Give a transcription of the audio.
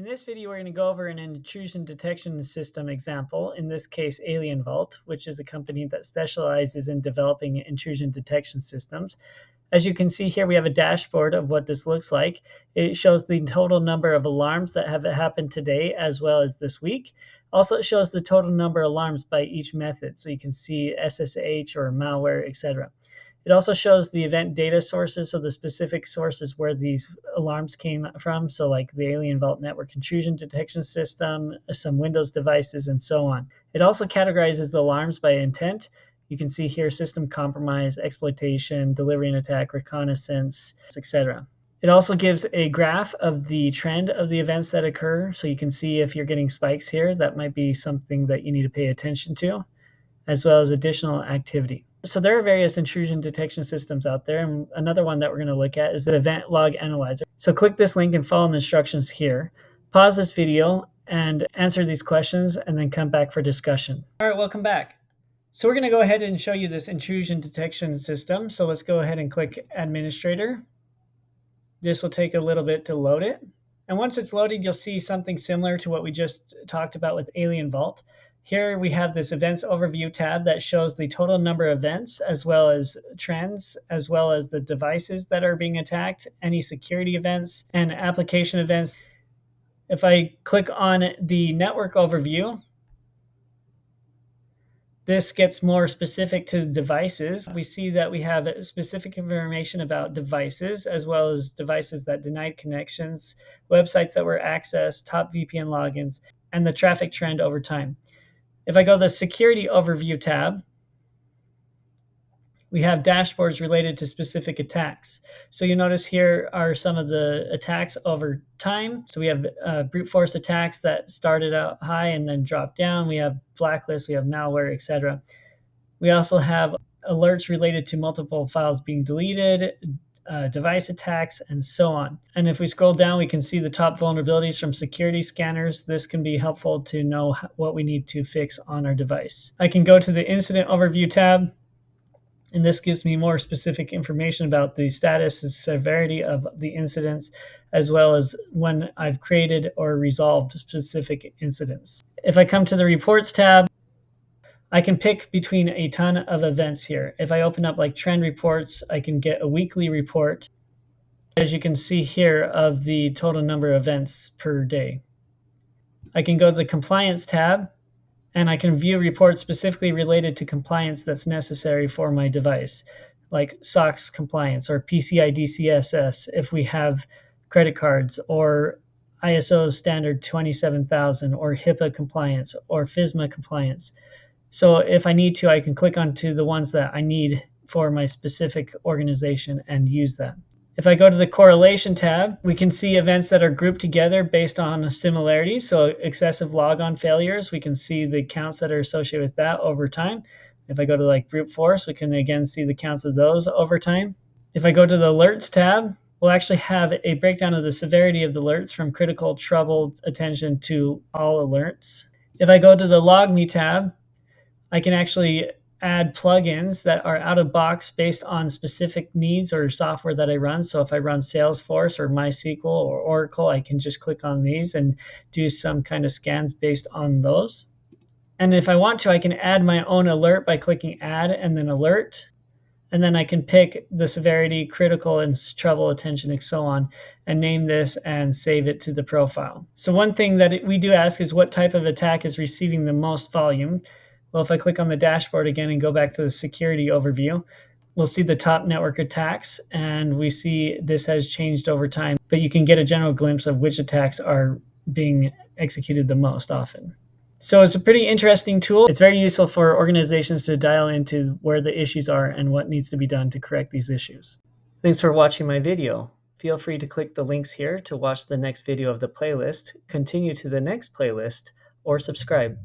this video, we're going to go over an intrusion detection system example, in this case, Alien Vault, which is a company that specializes in developing intrusion detection systems. As you can see here, we have a dashboard of what this looks like. It shows the total number of alarms that have happened today as well as this week. Also, it shows the total number of alarms by each method. So you can see SSH or malware, etc. It also shows the event data sources, so the specific sources where these alarms came from, so like the Alien Vault Network Intrusion Detection System, some Windows devices, and so on. It also categorizes the alarms by intent. You can see here system compromise, exploitation, delivery and attack, reconnaissance, etc. It also gives a graph of the trend of the events that occur, so you can see if you're getting spikes here, that might be something that you need to pay attention to, as well as additional activity. So there are various intrusion detection systems out there, and another one that we're going to look at is the Event Log Analyzer. So click this link and follow the instructions here. Pause this video and answer these questions, and then come back for discussion. All right, welcome back. So we're going to go ahead and show you this intrusion detection system. So let's go ahead and click Administrator. This will take a little bit to load it. And once it's loaded, you'll see something similar to what we just talked about with Alien Vault. Here we have this Events Overview tab that shows the total number of events, as well as trends, as well as the devices that are being attacked, any security events, and application events. If I click on the Network Overview, this gets more specific to devices. We see that we have specific information about devices, as well as devices that denied connections, websites that were accessed, top VPN logins, and the traffic trend over time. If I go to the Security Overview tab, we have dashboards related to specific attacks. So you notice here are some of the attacks over time. So we have brute force attacks that started out high and then dropped down. We have blacklists, we have malware, etc. We also have alerts related to multiple files being deleted, device attacks, and so on. And if we scroll down, we can see the top vulnerabilities from security scanners. This can be helpful to know what we need to fix on our device. I can go to the Incident Overview tab, and this gives me more specific information about the status and severity of the incidents, as well as when I've created or resolved specific incidents. If I come to the Reports tab, I can pick between a ton of events here. If I open up like trend reports, I can get a weekly report, as you can see here, of the total number of events per day. I can go to the Compliance tab, and I can view reports specifically related to compliance that's necessary for my device, like SOX compliance or PCI DCSS if we have credit cards, or ISO standard 27000, or HIPAA compliance, or FISMA compliance. So if I need to, I can click onto the ones that I need for my specific organization and use that. If I go to the Correlation tab, we can see events that are grouped together based on similarities. So excessive logon failures, we can see the counts that are associated with that over time. If I go to like brute force, we can again see the counts of those over time. If I go to the Alerts tab, we'll actually have a breakdown of the severity of the alerts from critical, troubled, attention to all alerts. If I go to the Log Me tab, I can actually add plugins that are out of box based on specific needs or software that I run. So if I run Salesforce or MySQL or Oracle, I can just click on these and do some kind of scans based on those. And if I want to, I can add my own alert by clicking Add and then Alert. And then I can pick the severity, critical, and trouble, attention, and so on, and name this and save it to the profile. So one thing that we do ask is what type of attack is receiving the most volume. Well, if I click on the dashboard again and go back to the security overview, we'll see the top network attacks, and we see this has changed over time, but you can get a general glimpse of which attacks are being executed the most often. So it's a pretty interesting tool. It's very useful for organizations to dial into where the issues are and what needs to be done to correct these issues. Thanks for watching my video. Feel free to click the links here to watch the next video of the playlist, continue to the next playlist, or subscribe.